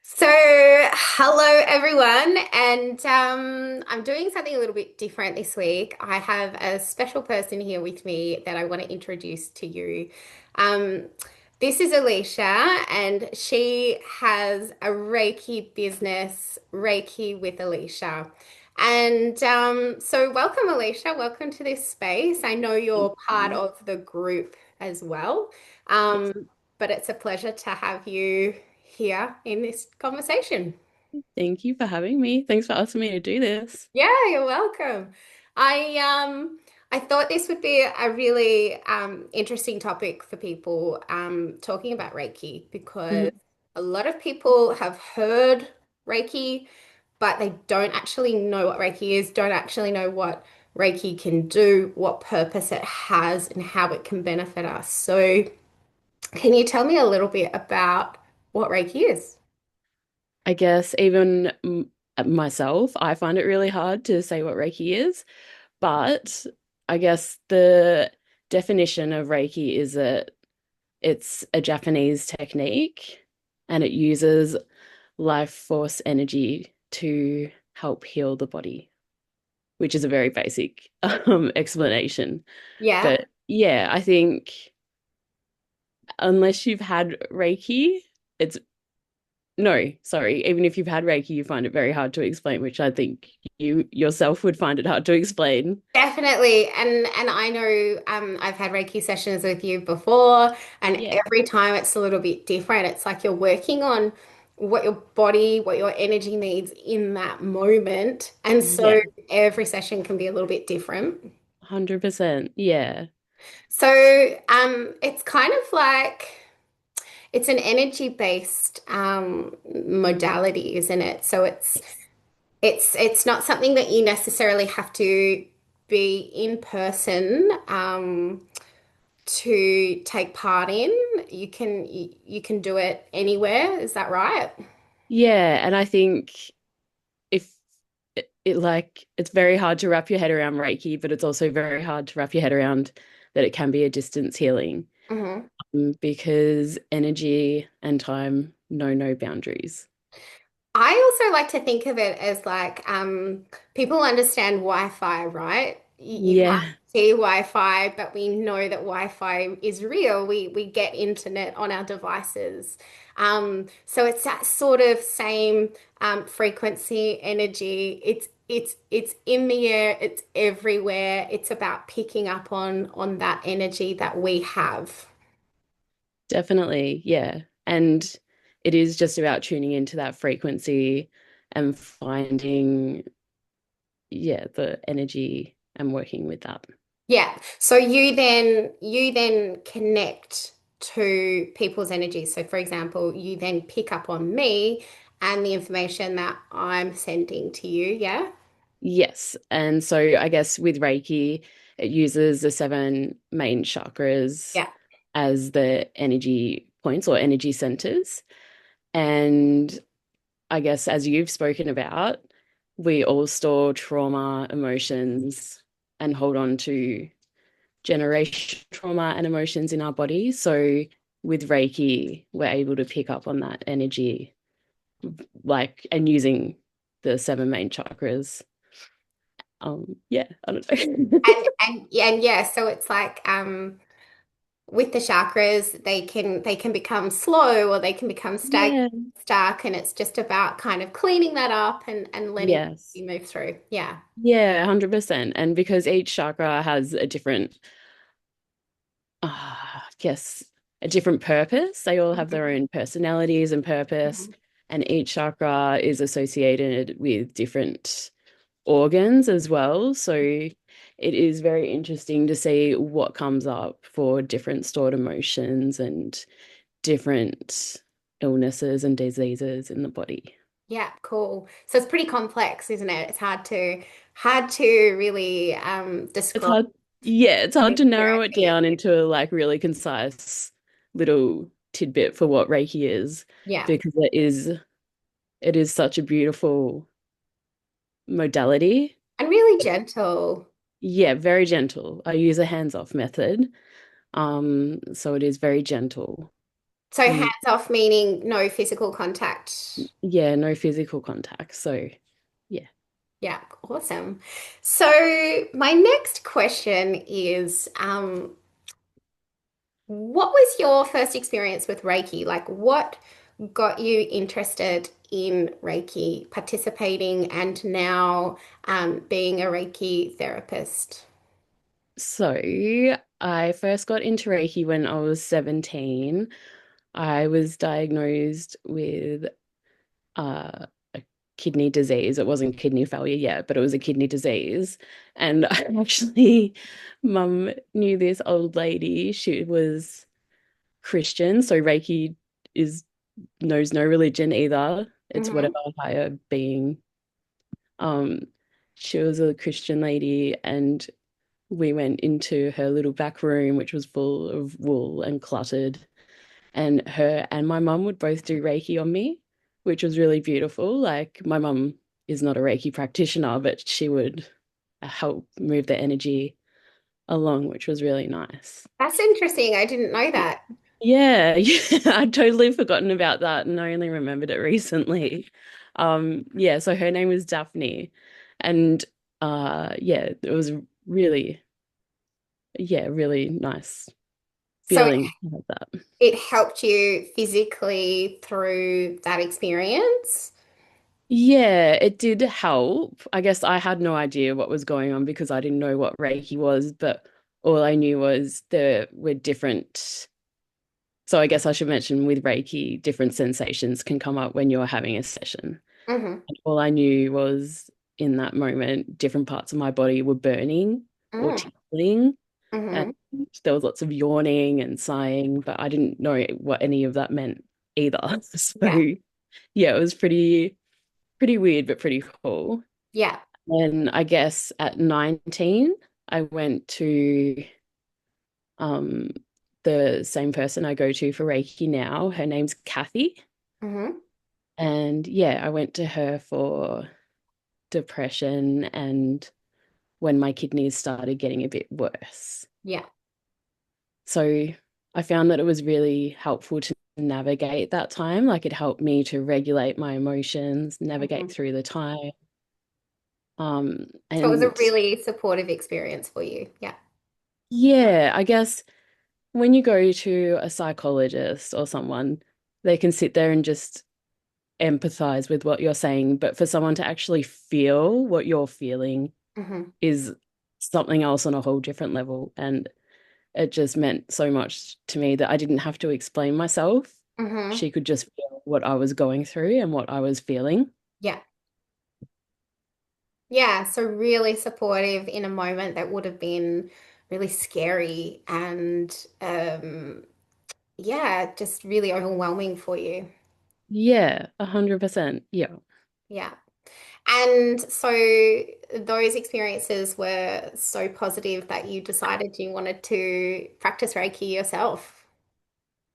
So, hello everyone, and I'm doing something a little bit different this week. I have a special person here with me that I want to introduce to you. Um, this is Alicia, and she has a Reiki business, Reiki with Alicia. And so, welcome, Alicia. Welcome to this space. I know Thank you're part you. of the group as well. Yes. But it's a pleasure to have you here in this conversation. Thank you for having me. Thanks for asking me to do this. Yeah, you're welcome. I thought this would be a really interesting topic for people talking about Reiki because Mhm. a lot of people have heard Reiki, but they don't actually know what Reiki is, don't actually know what Reiki can do, what purpose it has, and how it can benefit us. So, can you tell me a little bit about what Reiki is? I guess even myself, I find it really hard to say what Reiki is, but I guess the definition of Reiki is that it's a Japanese technique and it uses life force energy to help heal the body, which is a very basic explanation. Yeah. But yeah, I think unless you've had Reiki, it's no, sorry. Even if you've had Reiki, you find it very hard to explain, which I think you yourself would find it hard to explain. Definitely. And I know I've had Reiki sessions with you before, and Yeah. every time it's a little bit different. It's like you're working on what your body, what your energy needs in that moment. And so Yeah. every session can be a little bit different. 100%. Yeah. So it's kind of like it's an energy-based modality, isn't it? So Yes. it's not something that you necessarily have to be in person to take part in. You can do it anywhere. Is that right? Yeah, and I think if it like it's very hard to wrap your head around Reiki, but it's also very hard to wrap your head around that it can be a distance healing, hmm because energy and time know no boundaries. I also like to think of it as like people understand Wi-Fi, right? You can't Yeah, see Wi-Fi, but we know that Wi-Fi is real. We get internet on our devices. So it's that sort of same frequency, energy. It's in the air, it's everywhere. It's about picking up on that energy that we have. definitely. Yeah. And it is just about tuning into that frequency and finding, yeah, the energy and working with that. Yeah. So you then connect to people's energies. So for example, you then pick up on me and the information that I'm sending to you. Yeah. Yes. And so I guess with Reiki, it uses the seven main chakras Yeah. as the energy points or energy centers. And I guess as you've spoken about, we all store trauma, emotions, and hold on to generation trauma and emotions in our body. So with Reiki, we're able to pick up on that energy, like, and using the seven main chakras. Yeah, I don't know. And yeah, so it's like with the chakras, they can become slow or they can become Yeah. stuck, and it's just about kind of cleaning that up and letting Yes. you move through. Yeah. Yeah, 100%. And because each chakra has a different, I guess, a different purpose, they all have their own personalities and purpose. Mhm. And each chakra is associated with different organs as well. So it is very interesting to see what comes up for different stored emotions and different illnesses and diseases in the body. Yeah, cool. So it's pretty complex, isn't it? It's hard to really It's describe. hard, yeah, it's hard to narrow it down into a like really concise little tidbit for what Reiki is, Yeah, because it is such a beautiful modality. and really gentle. Yeah, very gentle. I use a hands-off method. So it is very gentle. So hands And off meaning no physical contact. yeah, no physical contact. So yeah. Yeah, awesome. So my next question is, what was your first experience with Reiki? Like, what got you interested in Reiki, participating, and now being a Reiki therapist? So I first got into Reiki when I was 17. I was diagnosed with a kidney disease. It wasn't kidney failure yet, but it was a kidney disease. And I actually, mum knew this old lady. She was Christian, so Reiki is knows no religion either. It's whatever Hmm. higher being. Um, she was a Christian lady, and we went into her little back room, which was full of wool and cluttered. And her and my mum would both do Reiki on me, which was really beautiful. Like, my mum is not a Reiki practitioner, but she would help move the energy along, which was really nice. That's interesting. I didn't know that. Yeah, yeah, I'd totally forgotten about that and I only remembered it recently. Yeah, so her name was Daphne. And yeah, it was really, yeah, really nice So feeling to have that. it helped you physically through that experience. Yeah, it did help. I guess I had no idea what was going on because I didn't know what Reiki was, but all I knew was there were different. So I guess I should mention with Reiki, different sensations can come up when you're having a session. Hmm. And all I knew was in that moment, different parts of my body were burning or Mm. tingling, and Hmm. there was lots of yawning and sighing, but I didn't know what any of that meant either. So Yeah. yeah, it was pretty weird, but pretty cool. Yeah. And I guess at 19, I went to um, the same person I go to for Reiki now. Her name's Kathy. Hmm. And yeah, I went to her for depression and when my kidneys started getting a bit worse. Yeah. So I found that it was really helpful to navigate that time. Like, it helped me to regulate my emotions, navigate Hmm. through the time. So it was a And really supportive experience for you. Yeah. yeah, I guess when you go to a psychologist or someone, they can sit there and just empathize with what you're saying. But for someone to actually feel what you're feeling Hmm. is something else on a whole different level. And it just meant so much to me that I didn't have to explain myself. Hmm. She could just feel what I was going through and what I was feeling. Yeah. Yeah. So really supportive in a moment that would have been really scary and yeah, just really overwhelming for you. Yeah, 100%. Yeah. Yeah. And so those experiences were so positive that you decided you wanted to practice Reiki yourself.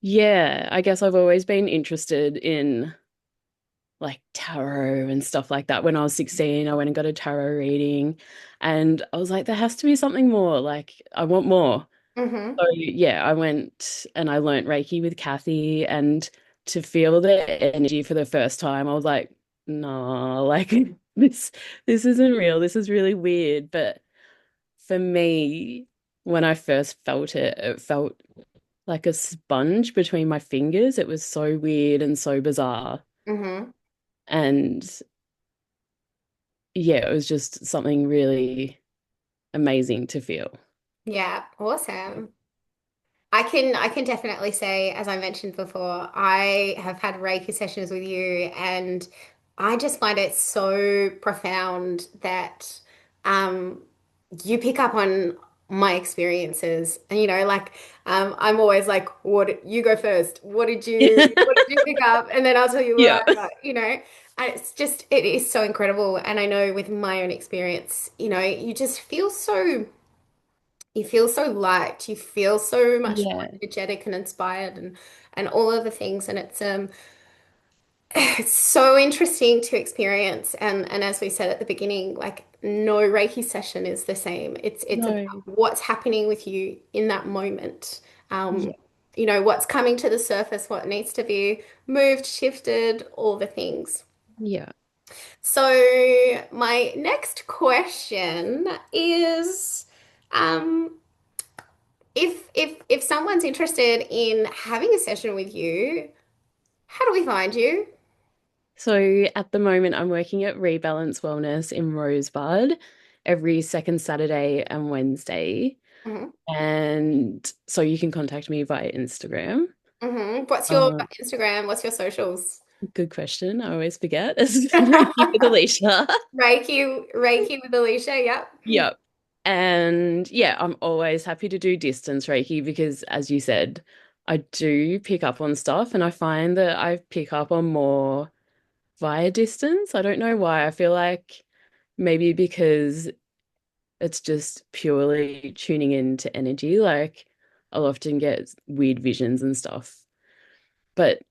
Yeah, I guess I've always been interested in like tarot and stuff like that. When I was 16, I went and got a tarot reading and I was like, there has to be something more. Like, I want more. Hmm. So yeah, I went and I learnt Reiki with Kathy, and to feel the energy for the first time, I was like, no, like this isn't real. This is really weird. But for me, when I first felt it, it felt like a sponge between my fingers. It was so weird and so bizarre. Hmm. And yeah, it was just something really amazing to feel. Yeah, awesome. I can definitely say, as I mentioned before, I have had Reiki sessions with you, and I just find it so profound that um, you pick up on my experiences. And like I'm always like, what you go first. What did you pick up? And then I'll tell you what Yeah. I got, And it's just it is so incredible. And I know with my own experience, you just feel so. You feel so light, you feel so much more Yeah. energetic and inspired and all of the things. And it's it's so interesting to experience. And as we said at the beginning, like no Reiki session is the same. It's about No. what's happening with you in that moment. Um, Yeah. what's coming to the surface, what needs to be moved, shifted, all the things. Yeah. So my next question is, um, if someone's interested in having a session with you, how do we find you? So at the moment, I'm working at Rebalance Wellness in Rosebud every second Saturday and Wednesday. Hmm. And so you can contact me via Instagram. What's your Uh, Instagram? What's your socials? Good question. I always forget. It's Reiki with Alicia. Reiki with Alicia. Yep. Yep. And yeah, I'm always happy to do distance Reiki because, as you said, I do pick up on stuff and I find that I pick up on more via distance. I don't know why. I feel like maybe because it's just purely tuning into energy. Like I'll often get weird visions and stuff. But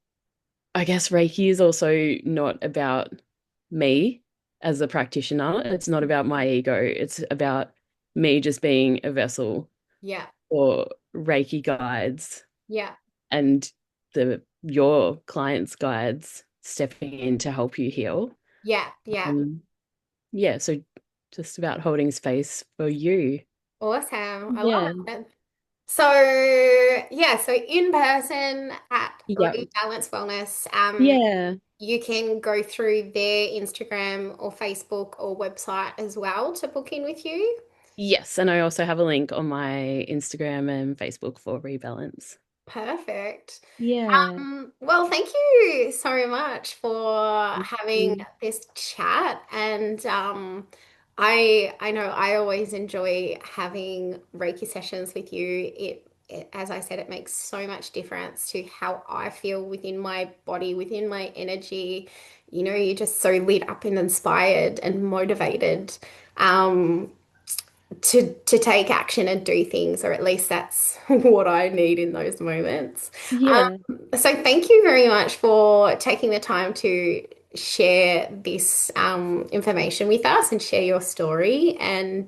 I guess Reiki is also not about me as a practitioner. It's not about my ego. It's about me just being a vessel Yeah. for Reiki guides Yeah. and the your clients' guides stepping in to help you heal. Yeah. Yeah. Um, yeah, so just about holding space for you. Awesome. I love Yeah. it. So yeah, so in person at Yep. Rebalance Wellness, Yeah. you can go through their Instagram or Facebook or website as well to book in with you. Yes, and I also have a link on my Instagram and Facebook for Rebalance. Perfect. Yeah. Well, thank you so much for Thank having you. this chat. And I know I always enjoy having Reiki sessions with you. As I said, it makes so much difference to how I feel within my body, within my energy. You're just so lit up and inspired and motivated. Um, to take action and do things, or at least that's what I need in those moments. Yeah. So thank you very much for taking the time to share this information with us and share your story. And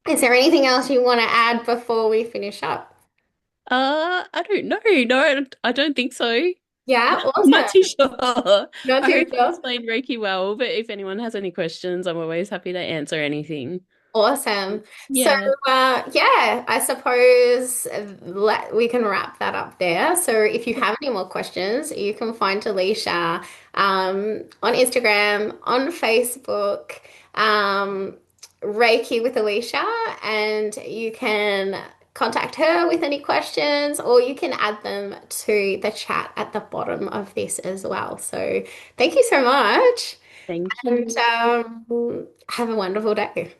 is there anything else you want to add before we finish up? I don't know. No, I don't think so. Yeah, I'm not too awesome. sure. Not I too hope I sure. explained Reiki well, but if anyone has any questions, I'm always happy to answer anything. Awesome. So, Yeah. yeah, I suppose we can wrap that up there. So, if you have any more questions, you can find Alicia on Instagram, on Facebook, um, Reiki with Alicia, and you can contact her with any questions, or you can add them to the chat at the bottom of this as well. So, thank you so much, Thank and you. have a wonderful day.